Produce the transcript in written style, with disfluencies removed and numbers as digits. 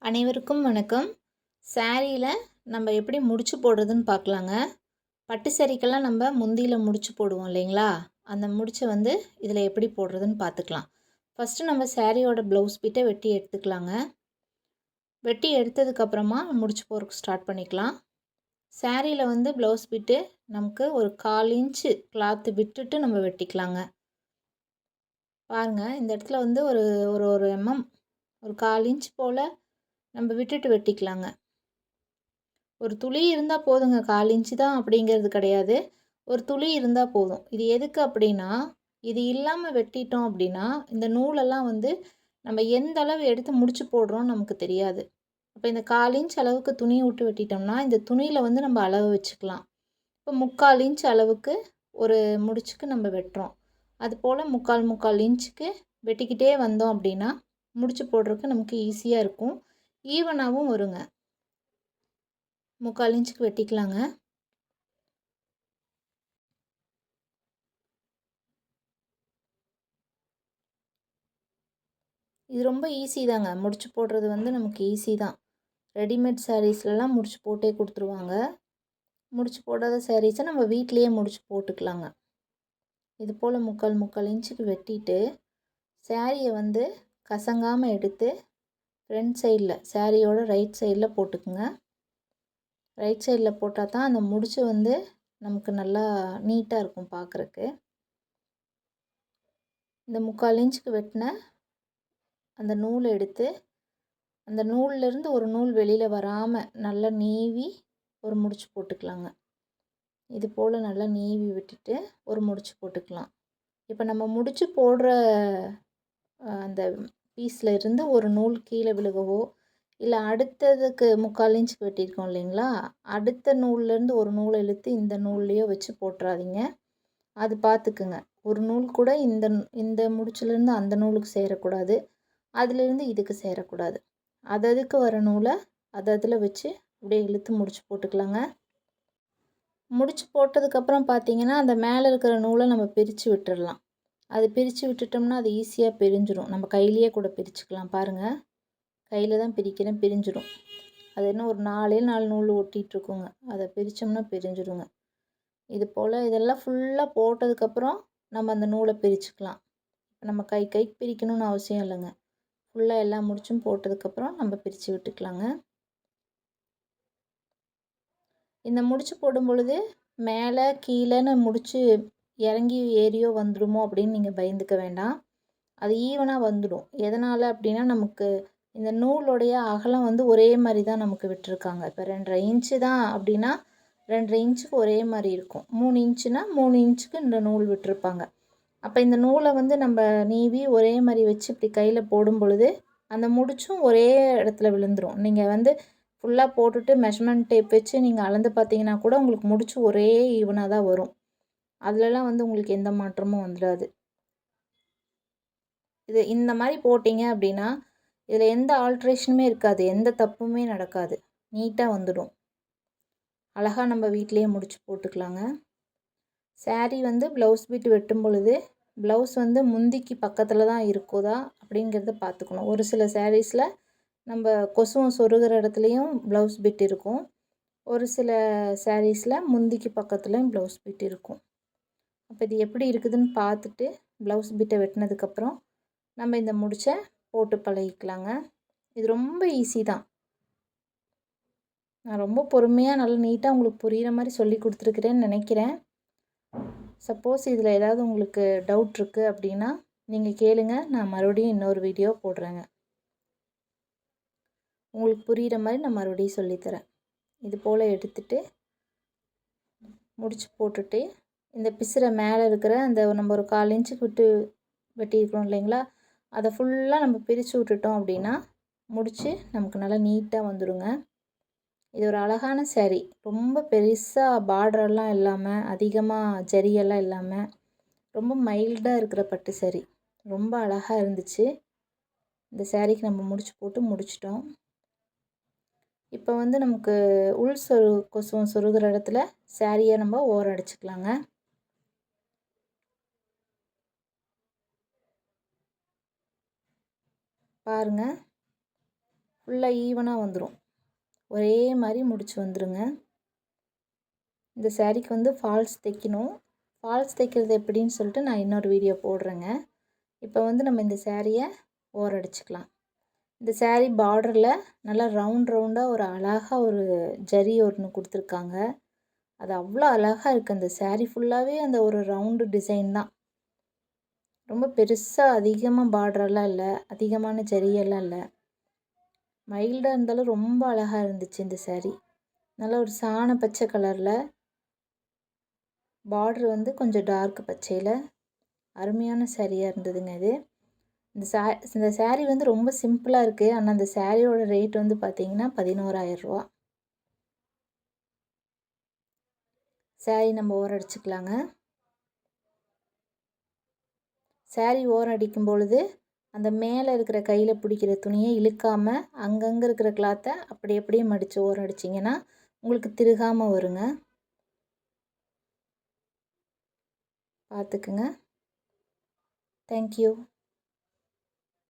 அனைவருக்கும் வணக்கம். சாரீல நம்ம எப்படி முடிச்சு போடுறதுன்னு பார்க்கலாங்க. பட்டு சாரீக்கெல்லாம் நம்ம முந்தியில முடிச்சு போடுவோம் இல்லைங்களா? அந்த முடிச்ச வந்து இதில் எப்படி போடுறதுன்னு பார்த்துக்கலாம். ஃபஸ்ட்டு நம்ம சாரியோட ப்ளவுஸ் பிட்டை வெட்டி எடுத்துக்கலாங்க. வெட்டி எடுத்ததுக்கப்புறமா முடிச்சு போடுறதுக்கு ஸ்டார்ட் பண்ணிக்கலாம். சாரியில் வந்து ப்ளவுஸ் பிட்டு நமக்கு ஒரு 1/4 இன்ச்சு கிளாத்து விட்டுட்டு நம்ம வெட்டிக்கலாங்க. பாருங்கள், இந்த இடத்துல வந்து ஒரு ஒரு ஒரு எம்எம் ஒரு 1/4 இன்ச் போல் நம்ம விட்டுட்டு வெட்டிக்கலாங்க. ஒரு துளி இருந்தால் போதுங்க. 1/4 இன்ச்சு தான் அப்படிங்கிறது கிடையாது. ஒரு துளி இருந்தால் போதும். இது எதுக்கு அப்படின்னா, இது இல்லாமல் வெட்டிட்டோம் அப்படின்னா இந்த நூலெல்லாம் வந்து நம்ம எந்த அளவு எடுத்து முடிச்சு போடுறோம்னு நமக்கு தெரியாது. அப்போ இந்த 1/4 இன்ச் அளவுக்கு துணியை விட்டு வெட்டிட்டோம்னா இந்த துணியில் வந்து நம்ம அளவு வச்சுக்கலாம். இப்போ 3/4 இன்ச் அளவுக்கு ஒரு முடிச்சுக்கு நம்ம வெட்டுறோம். அதுபோல் 3/4 இன்ச்சுக்கு வெட்டிக்கிட்டே வந்தோம் அப்படின்னா முடிச்சு போடுறதுக்கு நமக்கு ஈஸியாக இருக்கும். ஈவனாகவும் வருங்க. 3/4 இன்ச்சுக்கு வெட்டிக்கலாங்க. இது ரொம்ப ஈஸி தாங்க. முடிச்சு போடுறது வந்து நமக்கு ஈஸி தான். ரெடிமேட் சாரீஸ்லலாம் முடிச்சு போட்டே கொடுத்துருவாங்க. முடிச்சு போடாத சாரீஸை நம்ம வீட்லேயே முடிச்சு போட்டுக்கலாங்க. இது போல் 3/4 இன்ச்சுக்கு வெட்டிட்டு சாரியை வந்து கசங்காமல் எடுத்து ஃப்ரண்ட் சைடில் சாரியோட ரைட் சைடில் போட்டுக்குங்க. ரைட் சைடில் போட்டால் தான் அந்த முடிச்சு வந்து நமக்கு நல்லா நீட்டாக இருக்கும் பார்க்குறக்கு. இந்த 3/4 இன்ச்சுக்கு வெட்டின அந்த நூலை எடுத்து அந்த நூல்லேருந்து ஒரு நூல் வெளியில் வராமல் நல்லா நீவி ஒரு முடிச்சு போட்டுக்கலாங்க. இது போல் நல்லா நீவி விட்டுட்டு ஒரு முடிச்சு போட்டுக்கலாம். இப்போ நம்ம முடிச்சு போடுற அந்த பீஸில் இருந்து ஒரு நூல் கீழே விழுகவோ இல்லை அடுத்ததுக்கு 3/4 இன்ச்சுக்கு வெட்டியிருக்கோம் இல்லைங்களா, அடுத்த நூல்லேருந்து ஒரு நூலை இழுத்து இந்த நூல்லையோ வச்சு போட்டுறாதீங்க. அது பார்த்துக்குங்க. ஒரு நூல் கூட இந்த இந்த முடிச்சுலேருந்து அந்த நூலுக்கு சேரக்கூடாது, அதுலேருந்து இதுக்கு சேரக்கூடாது. அதுக்கு வர நூலை அதில் வச்சு அப்படியே இழுத்து முடிச்சு போட்டுக்கலாங்க. முடிச்சு போட்டதுக்கப்புறம் பார்த்தீங்கன்னா அந்த மேலே இருக்கிற நூலை நம்ம பிரித்து விட்டுடலாம். அது பிரித்து விட்டுட்டோம்னா அது ஈஸியாக பிரிஞ்சிடும். நம்ம கையிலேயே கூட பிரிச்சுக்கலாம். பாருங்கள், கையில் தான் பிரிக்கிறேன், பிரிஞ்சிடும். அது என்ன ஒரு 4 நூல் ஒட்டிகிட்ருக்குங்க. அதை பிரித்தோம்னா பிரிஞ்சிடுங்க. இது போல் இதெல்லாம் ஃபுல்லாக போட்டதுக்கப்புறம் நம்ம அந்த நூலை பிரிச்சுக்கலாம். நம்ம கைக்கு பிரிக்கணும்னு அவசியம் இல்லைங்க. ஃபுல்லாக எல்லா முடிச்சும் போட்டதுக்கப்புறம் நம்ம பிரித்து விட்டுக்கலாங்க. இந்த முடிச்சு போடும் பொழுது மேலே கீழேன்னு முடிச்சு இறங்கி ஏறியோ வந்துடுமோ அப்படின்னு நீங்கள் பயந்துக்க வேண்டாம். அது ஈவனாக வந்துடும். எதனால் அப்படின்னா நமக்கு இந்த நூலுடைய அகலம் வந்து ஒரே மாதிரி தான் நமக்கு விட்டுருக்காங்க. இப்போ 2.5 இன்ச்சு தான் அப்படின்னா 2.5 இன்ச்சுக்கு ஒரே மாதிரி இருக்கும். 3 இன்ச்சுனா 3 இன்ச்சுக்கு இந்த நூல் விட்டுருப்பாங்க. அப்போ இந்த நூலை வந்து நம்ம நீவி ஒரே மாதிரி வச்சு இப்படி கையில் போடும் பொழுது அந்த முடிச்சும் ஒரே இடத்துல விழுந்துடும். நீங்கள் வந்து ஃபுல்லாக போட்டுட்டு மெஷர்மெண்ட் டேப் வச்சு நீங்கள் அளந்து பார்த்தீங்கன்னா கூட உங்களுக்கு முடிச்சு ஒரே ஈவனாக தான் வரும். அதிலலாம் வந்து உங்களுக்கு எந்த மாற்றமும் வந்துடாது. இது இந்த மாதிரி போட்டிங்க அப்படின்னா இதில் எந்த ஆல்ட்ரேஷனுமே இருக்காது, எந்த தப்புமே நடக்காது, நீட்டாக வந்துடும். அழகாக நம்ம வீட்டிலையே முடிச்சு போட்டுக்கலாங்க. சாரீ வந்து ப்ளவுஸ் பிட் வெட்டும் பொழுது ப்ளவுஸ் வந்து முந்திக்கு பக்கத்தில் தான் இருக்குதா அப்படிங்கிறத பார்த்துக்கணும். ஒரு சில சாரீஸில் நம்ம கொசுவம் சொருகிற இடத்துலையும் ப்ளவுஸ் பிட் இருக்கும். ஒரு சில சாரீஸில் முந்திக்கு பக்கத்துலையும் ப்ளவுஸ் பிட் இருக்கும். அப்போ இது எப்படி இருக்குதுன்னு பார்த்துட்டு ப்ளவுஸ் பிட்டை வெட்டினதுக்கப்புறம் நம்ம இந்த முடிச்சை போட்டு பழகிக்கலாங்க. இது ரொம்ப ஈஸி தான். நான் ரொம்ப பொறுமையாக நல்லா நீட்டாக உங்களுக்கு புரிகிற மாதிரி சொல்லி கொடுத்துருக்குறேன்னு நினைக்கிறேன். சப்போஸ் இதில் ஏதாவது உங்களுக்கு டவுட் இருக்குது அப்படின்னா நீங்கள் கேளுங்க. நான் மறுபடியும் இன்னொரு வீடியோ போடுறேங்க. உங்களுக்கு புரிகிற மாதிரி நான் மறுபடியும் சொல்லித்தரேன். இது போல் எடுத்துட்டு முடிச்சு போட்டுட்டு இந்த பிசுரை மேலே இருக்கிற அந்த நம்ம ஒரு 1/4 இன்ச்சுக்கு விட்டு வெட்டியிருக்கிறோம் இல்லைங்களா, அதை ஃபுல்லாக நம்ம பிரித்து விட்டுட்டோம் அப்படின்னா முடிச்சு நமக்கு நல்லா நீட்டாக வந்துடுங்க. இது ஒரு அழகான சாரீ. ரொம்ப பெருசாக பார்டரெல்லாம் இல்லாமல் அதிகமாக ஜரியெல்லாம் இல்லாமல் ரொம்ப மைல்டாக இருக்கிற பட்டு சாரீ. ரொம்ப அழகாக இருந்துச்சு. இந்த சாரீக்கு நம்ம முடிச்சு போட்டு முடிச்சிட்டோம். இப்போ வந்து நமக்கு உள் கொசுவம் சொருகிற இடத்துல சாரியை நம்ம ஓரம் அடிச்சுக்கலாங்க. பாருங்கள், ஃபுல்லாக ஈவனாக வந்துடும். ஒரே மாதிரி முடிச்சு வந்துடுங்க. இந்த சாரீக்கு வந்து ஃபால்ஸ் தைக்கணும். ஃபால்ஸ் தைக்கிறது எப்படின்னு சொல்லிட்டு நான் இன்னொரு வீடியோ போடுறேங்க. இப்போ வந்து நம்ம இந்த சாரியை ஓரடிச்சுக்கலாம். இந்த சாரீ பார்டரில் நல்லா ரவுண்டாக ஒரு அழகாக ஒரு ஜரி ஒன்று கொடுத்துருக்காங்க. அது அவ்வளோ அழகாக இருக்குது. அந்த சாரீ ஃபுல்லாகவே அந்த ஒரு ரவுண்டு டிசைன் தான். ரொம்ப பெருசாக அதிகமாக பார்டரெல்லாம் இல்லை, அதிகமான ஜரியெல்லாம் இல்லை. மைல்டாக இருந்தாலும் ரொம்ப அழகாக இருந்துச்சு இந்த சாரீ. நல்ல ஒரு சாண பச்சை கலரில், பார்டர் வந்து கொஞ்சம் டார்க் பச்சையில் அருமையான சாரியாக இருந்ததுங்க இது. இந்த சாரீ வந்து ரொம்ப சிம்பிளாக இருக்குது. ஆனால் அந்த சாரியோட ரேட் வந்து பார்த்திங்கன்னா 11,000 ரூபா. சாரீ நம்ம ஓரடிச்சுக்கலாங்க. சாரீ ஓரம் அடிக்கும் பொழுது அந்த மேலே இருக்கிற கையில் பிடிக்கிற துணியை இழுக்காமல் அங்கங்கே இருக்கிற கிளாத்தை அப்படியே மடித்து ஓரம் அடிச்சிங்கன்னா உங்களுக்கு திருகாமல் வருங்க. பார்த்துக்குங்க. தேங்க்யூ.